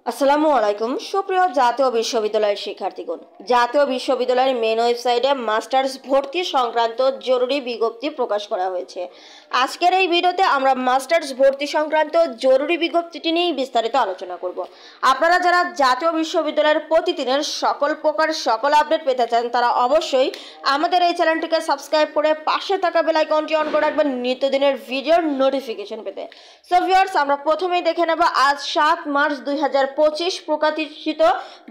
আসসালামু আলাইকুম সুপ্রিয় জাতীয় বিশ্ববিদ্যালয়ের শিক্ষার্থীগণ। জাতীয় বিশ্ববিদ্যালয়ের মেন ওয়েবসাইটে মাস্টার্স ভর্তি সংক্রান্ত জরুরি বিজ্ঞপ্তি প্রকাশ করা হয়েছে। আজকের এই ভিডিওতে আমরা মাস্টার্স ভর্তি সংক্রান্ত জরুরি বিজ্ঞপ্তিটি নিয়ে বিস্তারিত আলোচনা করব। আপনারা যারা জাতীয় বিশ্ববিদ্যালয়ের প্রতিদিনের সকল আপডেট পেতে চান তারা অবশ্যই আমাদের এই চ্যানেলটিকে সাবস্ক্রাইব করে পাশে থাকা বেল আইকনটি অন করে রাখবেন নিত্যদিনের ভিডিওর নোটিফিকেশন পেতে। সো ভিউয়ার্স, আমরা প্রথমেই দেখে নেব আজ ৭ মার্চ ২০২৫ প্রকাশিত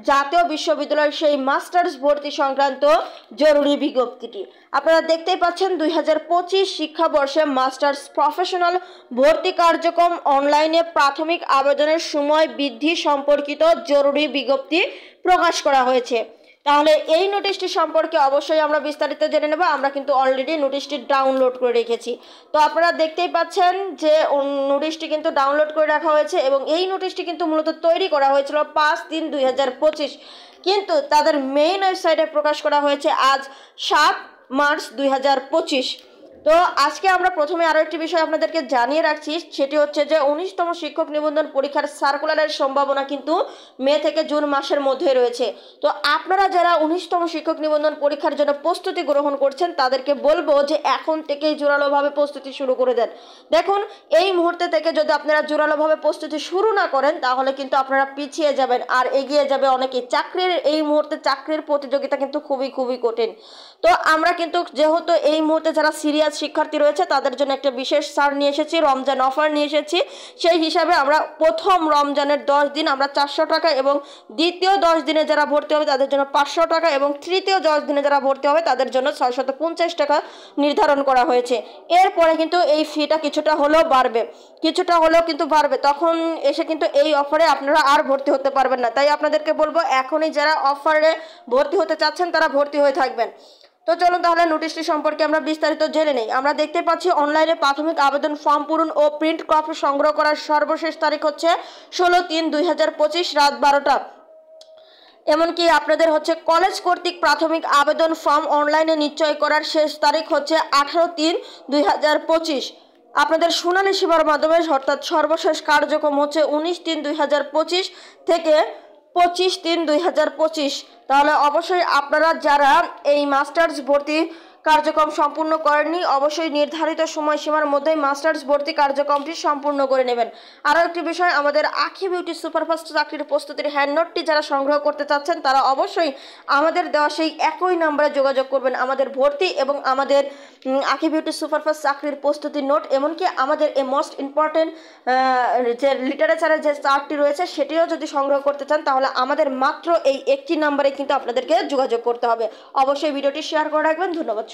জাতীয় বিশ্ববিদ্যালয়ের সেই মাস্টার্স ভর্তি সংক্রান্ত জরুরি বিজ্ঞপ্তিটি। আপনারা দেখতেই পাচ্ছেন ২০২৫ শিক্ষাবর্ষে মাস্টার্স প্রফেশনাল ভর্তি কার্যক্রম অনলাইনে প্রাথমিক আবেদনের সময় বৃদ্ধি সম্পর্কিত জরুরি বিজ্ঞপ্তি প্রকাশ করা হয়েছে। তাহলে এই নোটিশটি সম্পর্কে অবশ্যই আমরা বিস্তারিত জেনে নেব। আমরা কিন্তু অলরেডি নোটিশটি ডাউনলোড করে রেখেছি। তো আপনারা দেখতেই পাচ্ছেন যে নোটিশটি কিন্তু ডাউনলোড করে রাখা হয়েছে এবং এই নোটিশটি কিন্তু মূলত তৈরি করা হয়েছিল ৫/৩/২০২৫, কিন্তু তাদের মেইন ওয়েবসাইটে প্রকাশ করা হয়েছে আজ ৭ মার্চ ২০২৫। তো আজকে আমরা প্রথমে আরও একটি বিষয় আপনাদেরকে জানিয়ে রাখছি, সেটি হচ্ছে যে ১৯তম শিক্ষক নিবন্ধন পরীক্ষার সার্কুলারের সম্ভাবনা কিন্তু মে থেকে জুন মাসের মধ্যে রয়েছে। তো আপনারা যারা ১৯তম শিক্ষক নিবন্ধন পরীক্ষার জন্য প্রস্তুতি গ্রহণ করছেন তাদেরকে বলবো যে এখন থেকেই জোরালোভাবে প্রস্তুতি শুরু করে দেন। দেখুন, এই মুহূর্তে থেকে যদি আপনারা জোরালোভাবে প্রস্তুতি শুরু না করেন তাহলে কিন্তু আপনারা পিছিয়ে যাবেন আর এগিয়ে যাবে অনেকেই। এই মুহূর্তে চাকরির প্রতিযোগিতা কিন্তু খুবই কঠিন। তো আমরা কিন্তু যেহেতু এই মুহূর্তে যারা সিরিয়াস শিক্ষার্থী রয়েছে তাদের জন্য একটা বিশেষ ছাড় নিয়ে এসেছি, রমজান অফার নিয়ে এসেছি। সেই হিসাবে আমরা প্রথম রমজানের 10 দিন আমরা 400 টাকা এবং দ্বিতীয় 10 দিনে যারা ভর্তি হবে তাদের জন্য 500 টাকা এবং তৃতীয় 10 দিনে যারা ভর্তি হবে তাদের জন্য 650 টাকা নির্ধারণ করা হয়েছে। এরপরে কিন্তু এই ফিটা কিছুটা হলেও বাড়বে, তখন এসে কিন্তু এই অফারে আপনারা আর ভর্তি হতে পারবেন না। তাই আপনাদেরকে বলবো এখনই যারা অফারে ভর্তি হতে চাচ্ছেন তারা ভর্তি হয়ে থাকবেন। তো চলুন তাহলে নোটিশটি সম্পর্কে আমরা বিস্তারিত জেনে নেই। আমরা দেখতে পাচ্ছি অনলাইনে প্রাথমিক আবেদন ফর্ম পূরণ ও প্রিন্ট কপি সংগ্রহ করার সর্বশেষ তারিখ হচ্ছে 16/3/2025 রাত 12টা। এমনকি আপনাদের হচ্ছে কলেজ কর্তৃক প্রাথমিক আবেদন ফর্ম অনলাইনে নিশ্চয় করার শেষ তারিখ হচ্ছে 18/3/2025। আপনাদের শুনানি সেবার মাধ্যমে অর্থাৎ সর্বশেষ কার্যক্রম হচ্ছে 19/3/2025 থেকে 25/3/2025। তাহলে অবশ্যই আপনারা যারা এই মাস্টার্স ভর্তি কার্যক্রম সম্পূর্ণ করেননি অবশ্যই নির্ধারিত সময়সীমার মধ্যেই মাস্টার্স ভর্তি কার্যক্রমটি সম্পূর্ণ করে নেবেন। আরও একটি বিষয়, আমাদের আখি বিউটি সুপারফাস্ট চাকরির প্রস্তুতির হ্যান্ড নোটটি যারা সংগ্রহ করতে চাচ্ছেন তারা অবশ্যই আমাদের দেওয়া সেই একই নম্বরে যোগাযোগ করবেন। আমাদের ভর্তি এবং আমাদের আখি বিউটি সুপারফাস্ট চাকরির প্রস্তুতির নোট, এমনকি আমাদের এই মোস্ট ইম্পর্টেন্ট যে লিটারেচারের যে চার্টটি রয়েছে সেটিও যদি সংগ্রহ করতে চান তাহলে আমাদের মাত্র এই একটি নম্বরে কিন্তু আপনাদেরকে যোগাযোগ করতে হবে। অবশ্যই ভিডিওটি শেয়ার করে রাখবেন। ধন্যবাদ।